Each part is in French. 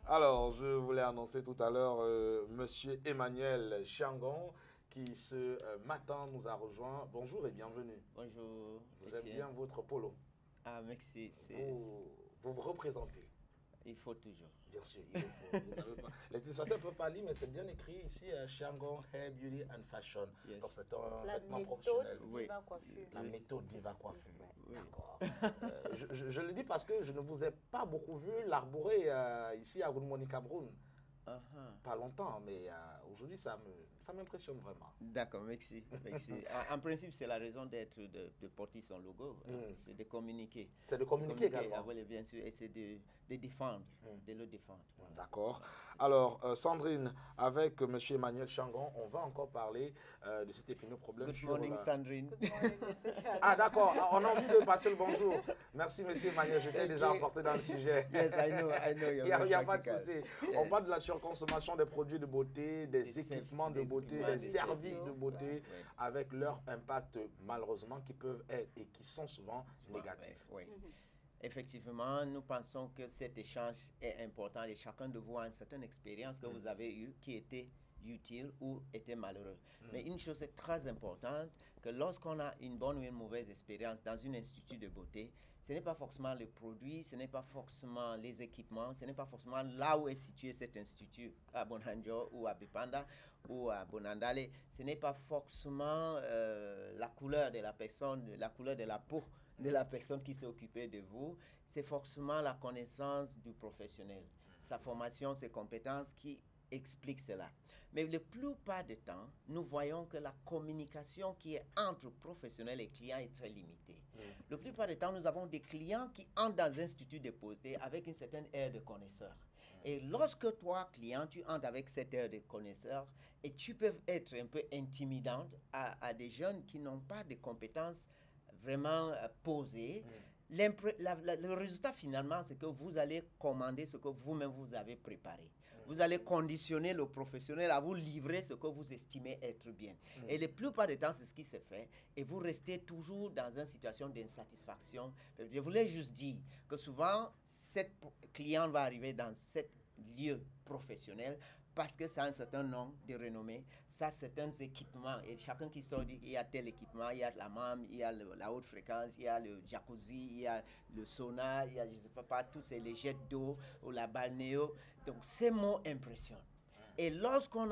Alors, je voulais annoncer tout à l'heure Monsieur Emmanuel Changon qui ce matin nous a rejoint. Bonjour et bienvenue. Bonjour, J'aime Étienne. bien votre polo. Ah, merci. Vous représentez. Il faut toujours. Bien sûr, il le faut. Vous n'avez pas... Les illustrateurs ne peuvent pas lire, mais c'est bien écrit ici Changon Hair Beauty and Fashion. Yes. Donc, c'est un La vêtement méthode professionnel. Oui. Viva Coiffure. La Oui. méthode Viva C'est- Coiffure. ouais. Oui. D'accord. Je le dis parce que je ne vous ai pas beaucoup vu l'arborer ici à Good Morning Cameroun. Uh-huh. Pas longtemps, mais aujourd'hui, ça m'impressionne vraiment. D'accord, merci. Merci. En principe, c'est la raison d'être de porter son logo. C'est de communiquer. C'est de communiquer également. Ah, oui, bien sûr, et c'est de défendre, de le défendre. D'accord. Alors, Sandrine, avec M. Emmanuel Changon, on va encore parler de cet épineux problème Good sur morning, Sandrine. Good morning, Mr. Changon. Ah, d'accord. On a envie de passer le bonjour. Merci, M. Emmanuel. J'étais déjà emporté dans le sujet. Yes, I know. Il n'y a pas de practical. souci. Yes. On parle de la surconsommation des produits de beauté, des équipements de des beauté, équipements, des des services de services. beauté, Ouais. avec leur impact, malheureusement, qui peuvent être et qui sont souvent négatifs. Oui. Effectivement, nous pensons que cet échange est important et chacun de vous a une certaine expérience que vous avez eue qui était utile ou était malheureux. Mais une chose est très importante, que lorsqu'on a une bonne ou une mauvaise expérience dans un institut de beauté, ce n'est pas forcément le produit, ce n'est pas forcément les équipements, ce n'est pas forcément là où est situé cet institut à Bonanjo ou à Bipanda ou à Bonandale, ce n'est pas forcément la couleur de la personne, la couleur de la peau de la personne qui s'est occupée de vous, c'est forcément la connaissance du professionnel, sa formation, ses compétences qui expliquent cela. Mais la plupart du temps, nous voyons que la communication qui est entre professionnels et clients est très limitée. La plupart du temps, nous avons des clients qui entrent dans un institut de beauté avec une certaine aire de connaisseur. Et lorsque toi, client, tu entres avec cette aire de connaisseur, et tu peux être un peu intimidante à des jeunes qui n'ont pas de compétences vraiment posé. Le résultat finalement, c'est que vous allez commander ce que vous-même vous avez préparé. Vous allez conditionner le professionnel à vous livrer ce que vous estimez être bien. Et la plupart du temps, c'est ce qui se fait. Et vous restez toujours dans une situation d'insatisfaction. Je voulais juste dire que souvent, cette client va arriver dans cet lieu professionnel parce que ça a un certain nom de renommée, ça a certains équipements, et chacun qui sort dit il y a tel équipement, il y a la MAM, il y a la haute fréquence, il y a le jacuzzi, il y a le sauna, il y a je ne sais pas, tous ces les jets d'eau ou la balnéo. Donc ces mots impressionnent. Et lorsqu'on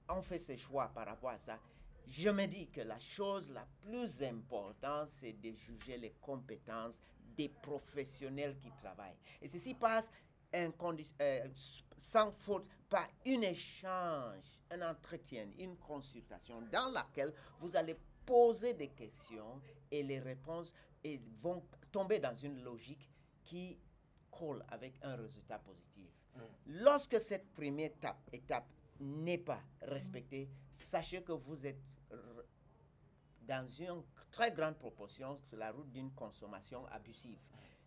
on fait ces choix par rapport à ça, je me dis que la chose la plus importante, c'est de juger les compétences des professionnels qui travaillent. Et ceci passe sans faute par un échange, un entretien, une consultation dans laquelle vous allez poser des questions et les réponses vont tomber dans une logique qui colle avec un résultat positif. Lorsque cette première étape n'est pas respectée, sachez que vous êtes dans une très grande proportion sur la route d'une consommation abusive.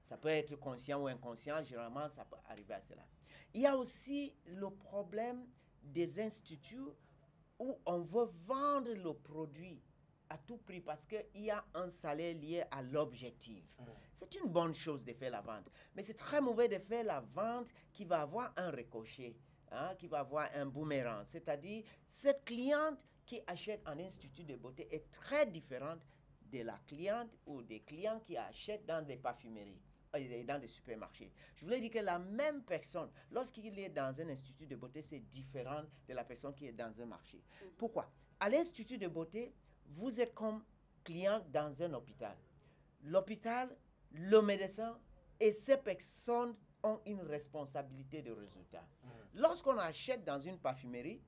Ça peut être conscient ou inconscient, généralement ça peut arriver à cela. Il y a aussi le problème des instituts où on veut vendre le produit à tout prix parce qu'il y a un salaire lié à l'objectif. C'est une bonne chose de faire la vente, mais c'est très mauvais de faire la vente qui va avoir un ricochet, qui va avoir un boomerang. C'est-à-dire, cette cliente qui achète en institut de beauté est très différente de la cliente ou des clients qui achètent dans des parfumeries et dans des supermarchés. Je voulais dire que la même personne, lorsqu'il est dans un institut de beauté, c'est différent de la personne qui est dans un marché. Pourquoi? À l'institut de beauté, vous êtes comme client dans un hôpital. L'hôpital, le médecin et ces personnes ont une responsabilité de résultat. Lorsqu'on achète dans une parfumerie,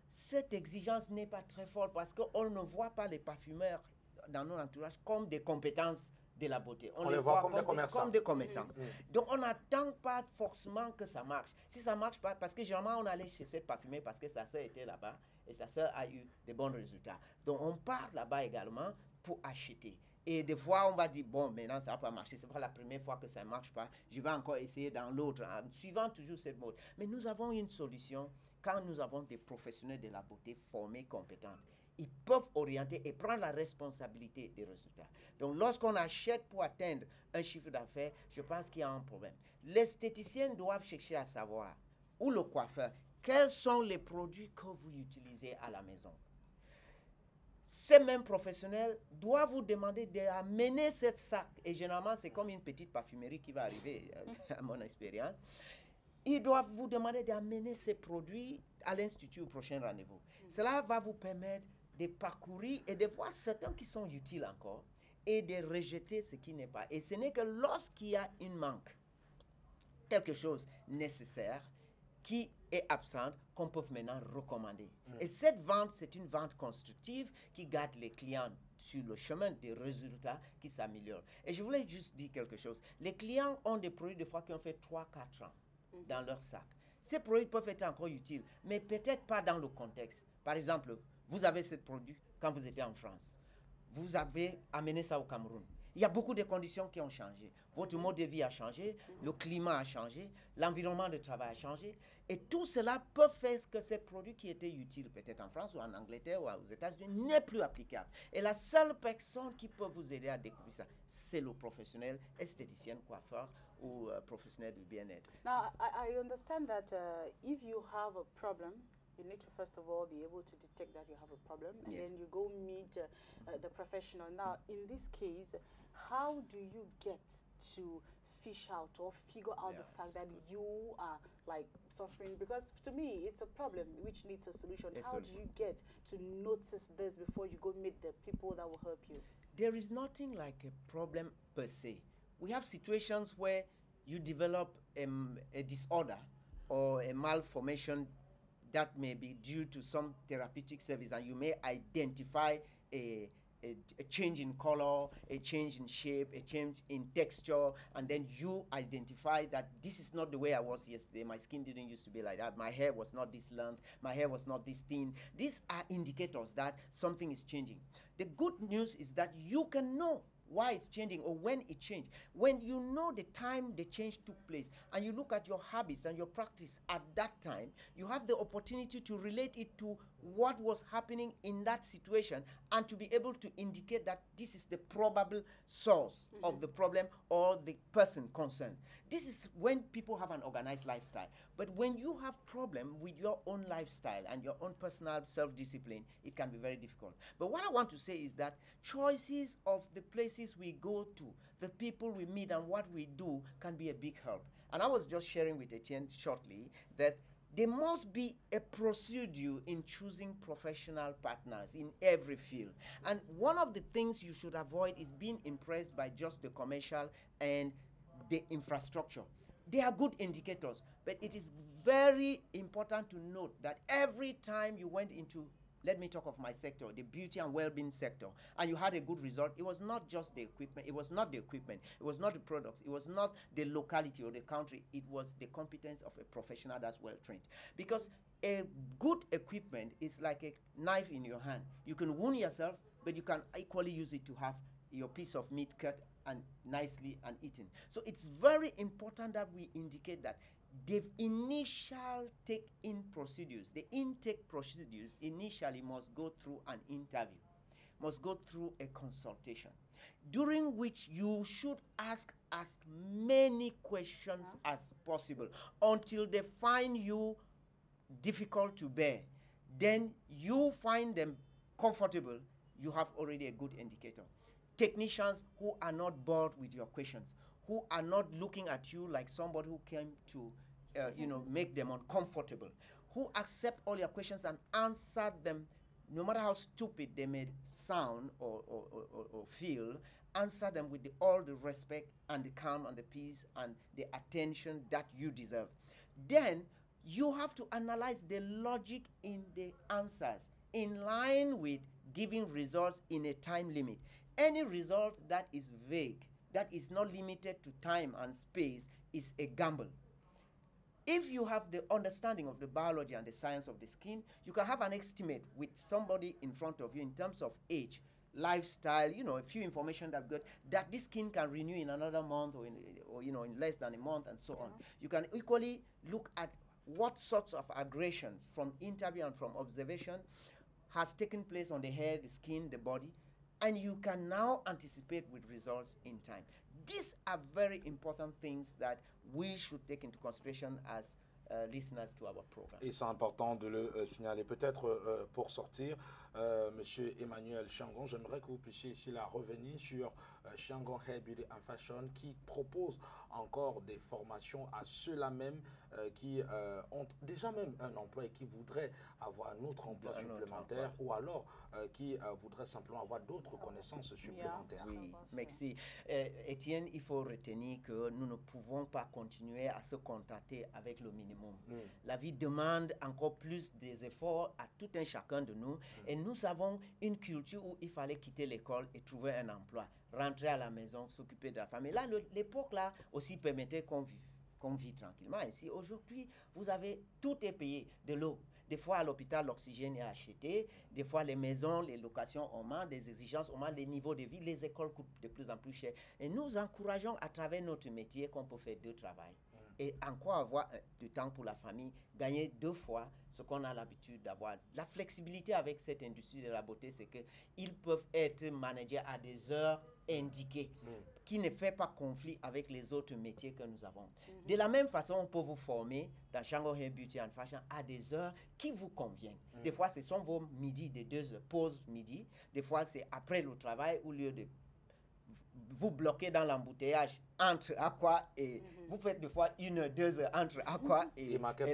cette exigence n'est pas très forte parce qu'on ne voit pas les parfumeurs dans notre entourage comme des compétences de la beauté. On les voit comme des commerçants. Comme des commerçants. Donc, on n'attend pas forcément que ça marche. Si ça ne marche pas, parce que généralement, on allait chez cette parfumerie parce que sa soeur était là-bas et sa soeur a eu de bons résultats. Donc, on part là-bas également pour acheter. Et des fois, on va dire, bon, maintenant, ça ne va pas marcher. Ce n'est pas la première fois que ça ne marche pas. Je vais encore essayer dans l'autre, en suivant toujours cette mode. Mais nous avons une solution quand nous avons des professionnels de la beauté formés, compétents. ils peuvent orienter et prendre la responsabilité des résultats. Donc, lorsqu'on achète pour atteindre un chiffre d'affaires, je pense qu'il y a un problème. L'esthéticienne doivent chercher à savoir, ou le coiffeur, quels sont les produits que vous utilisez à la maison. Ces mêmes professionnels doivent vous demander d'amener cette sac. Et généralement, c'est comme une petite parfumerie qui va arriver, à mon expérience. Ils doivent vous demander d'amener ces produits à l'institut au prochain rendez-vous. Cela va vous permettre de parcourir et de voir certains qui sont utiles encore et de rejeter ce qui n'est pas. Et ce n'est que lorsqu'il y a une manque, quelque chose nécessaire, qui est absente, qu'on peut maintenant recommander. Et cette vente, c'est une vente constructive qui garde les clients sur le chemin des résultats qui s'améliorent. Et je voulais juste dire quelque chose. Les clients ont des produits de fois qui ont fait 3-4 ans dans leur sac. Ces produits peuvent être encore utiles, mais peut-être pas dans le contexte. Par exemple, vous avez ce produit quand vous étiez en France. Vous avez amené ça au Cameroun. Il y a beaucoup de conditions qui ont changé. Votre mode de vie a changé, le climat a changé, l'environnement de travail a changé. Et tout cela peut faire que ces produits qui étaient utiles peut-être en France ou en Angleterre ou aux États-Unis n'est plus applicable. Et la seule personne qui peut vous aider à découvrir ça, c'est le professionnel, esthéticien, coiffeur ou professionnel du bien-être. Now, I understand that if you have a problem, you need to first of all be able to detect that you have a problem, and Yes. then you go meet the professional. Now, in this case, how do you get to fish out or figure out Yeah, the fact that's that you are like suffering? Because to me, it's a problem which needs a solution. How do you get to notice this before you go meet the people that will help you? There is nothing like a problem per se. We have situations where you develop a disorder or a malformation that may be due to some therapeutic service, and you may identify a change in color, a change in shape, a change in texture, and then you identify that this is not the way I was yesterday. My skin didn't used to be like that. My hair was not this length. My hair was not this thin. These are indicators that something is changing. The good news is that you can know why it's changing or when it changed. When you know the time the change took place and you look at your habits and your practice at that time, you have the opportunity to relate it to what was happening in that situation and to be able to indicate that this is the probable source of the problem or the person concerned. This is when people have an organized lifestyle. But when you have problem with your own lifestyle and your own personal self-discipline, it can be very difficult. But what I want to say is that choices of the places we go to, the people we meet and what we do can be a big help. And I was just sharing with Etienne shortly that there must be a procedure in choosing professional partners in every field. And one of the things you should avoid is being impressed by just the commercial and the infrastructure. They are good indicators, but it is very important to note that every time you went into, let me talk of my sector, the beauty and well-being sector, and you had a good result, it was not just the equipment, it was not the equipment, it was not the products, it was not the locality or the country, it was the competence of a professional that's well-trained. Because a good equipment is like a knife in your hand. You can wound yourself, but you can equally use it to have your piece of meat cut and nicely and eaten. So it's very important that we indicate that the initial take-in procedures, the intake procedures initially must go through an interview, must go through a consultation, during which you should ask as many questions as possible until they find you difficult to bear. Then you find them comfortable, you have already a good indicator. Technicians who are not bored with your questions, who are not looking at you like somebody who came to make them uncomfortable, who accept all your questions and answer them, no matter how stupid they may sound or feel, answer them with all the respect and the calm and the peace and the attention that you deserve. Then you have to analyze the logic in the answers in line with giving results in a time limit. Any result that is vague, that is not limited to time and space, is a gamble. If you have the understanding of the biology and the science of the skin, you can have an estimate with somebody in front of you in terms of age, lifestyle, a few information that this skin can renew in another month or in less than a month and so on. You can equally look at what sorts of aggressions from interview and from observation has taken place on the hair, the skin, the body, and you can now anticipate with results in time. These are very important things that we should take into consideration as listeners to our program. Et c'est important de le signaler. Peut-être pour sortir, Monsieur Emmanuel Shangon, j'aimerais que vous puissiez ici là revenir sur Shangon Hair Beauty and Fashion qui propose encore des formations à ceux-là même qui ont déjà même un emploi et qui voudraient avoir un autre emploi supplémentaire ou alors qui voudraient simplement avoir d'autres connaissances supplémentaires. Oui, merci. Étienne, il faut retenir que nous ne pouvons pas continuer à se contenter avec le minimum. La vie demande encore plus des efforts à tout un chacun de nous et nous avons une culture où il fallait quitter l'école et trouver un emploi, rentrer à la maison, s'occuper de la famille. Là, l'époque là aussi permettait qu'on vit tranquillement. Ainsi, aujourd'hui, vous avez tout est payé, de l'eau. Des fois, à l'hôpital, l'oxygène est acheté. Des fois, les maisons, les locations augmentent, des exigences augmentent, les niveaux de vie, les écoles coûtent de plus en plus cher. Et nous encourageons à travers notre métier qu'on peut faire deux travails. Et encore avoir du temps pour la famille, gagner 2 fois ce qu'on a l'habitude d'avoir. La flexibilité avec cette industrie de la beauté, c'est qu'ils peuvent être managés à des heures indiquées, qui ne fait pas conflit avec les autres métiers que nous avons. De la même façon, on peut vous former dans Shangon Hair Beauty and Fashion à des heures qui vous conviennent. Des fois, ce sont vos midis de 2 heures, pause midi. Des fois, c'est après le travail, au lieu de vous bloquez dans l'embouteillage entre Aqua et vous faites des fois 1 heure, 2 heures entre Aqua et Makepe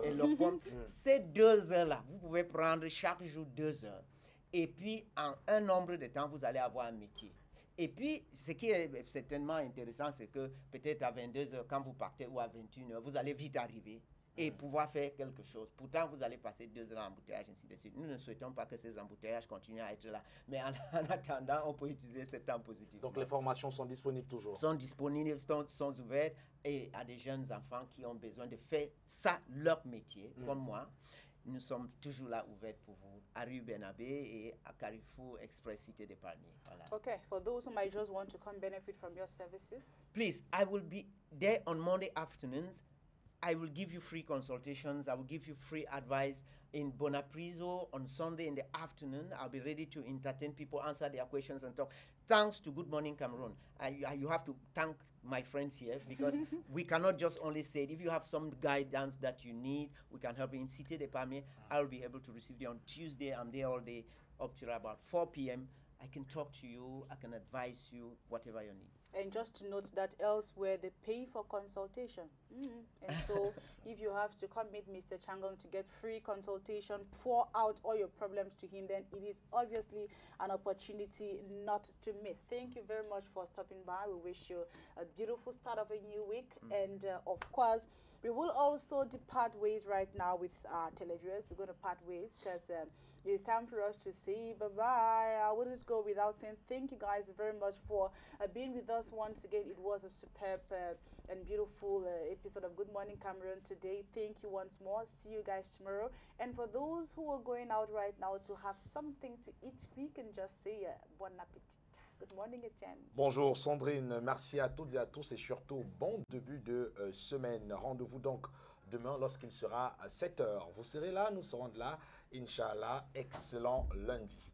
et le pont. Ces 2 heures-là, vous pouvez prendre chaque jour 2 heures. Et puis, en un nombre de temps, vous allez avoir un métier. Et puis, ce qui est certainement intéressant, c'est que peut-être à 22 heures, quand vous partez, ou à 21 heures, vous allez vite arriver et pouvoir faire quelque chose. Pourtant, vous allez passer 2 heures en embouteillage, ainsi de suite. Nous ne souhaitons pas que ces embouteillages continuent à être là. Mais en attendant, on peut utiliser ce temps positif. Donc, les formations sont disponibles toujours? Sont disponibles, sont ouvertes et à des jeunes enfants qui ont besoin de faire ça, leur métier, comme moi. Nous sommes toujours là ouverts pour vous, à Rue Bernabé et à Carrefour Express Cité des Palmiers. Voilà. Okay, for those who might just want to come benefit from your services. Please, I will be there on Monday afternoons. I will give you free consultations. I will give you free advice in Bonapriso on Sunday in the afternoon. I'll be ready to entertain people, answer their questions and talk. Thanks to Good Morning Cameroon. You have to thank my friends here because we cannot just only say it. If you have some guidance that you need, we can help you in Cité des Palmiers. I'll be able to receive you on Tuesday. I'm there all day up till about 4 p.m. I can talk to you. I can advise you, whatever you need. And just to note that elsewhere they pay for consultation. And so if you have to come meet Mr. Changon to get free consultation, pour out all your problems to him, then it is obviously an opportunity not to miss. Thank you very much for stopping by. We wish you a beautiful start of a new week. And of course, we will also depart ways right now with our televiewers. We're going to part ways because it's time for us to say bye-bye. I wouldn't go without saying thank you guys very much for being with us once again. It was a superb and beautiful episode of Good Morning Cameroon today. Thank you once more. See you guys tomorrow. And for those who are going out right now to have something to eat, we can just say bon appétit. Good morning, Etienne. Bonjour Sandrine, merci à toutes et à tous et surtout bon début de semaine. Rendez-vous donc demain lorsqu'il sera à 7 h. Vous serez là, nous serons là. Inch'Allah, excellent lundi.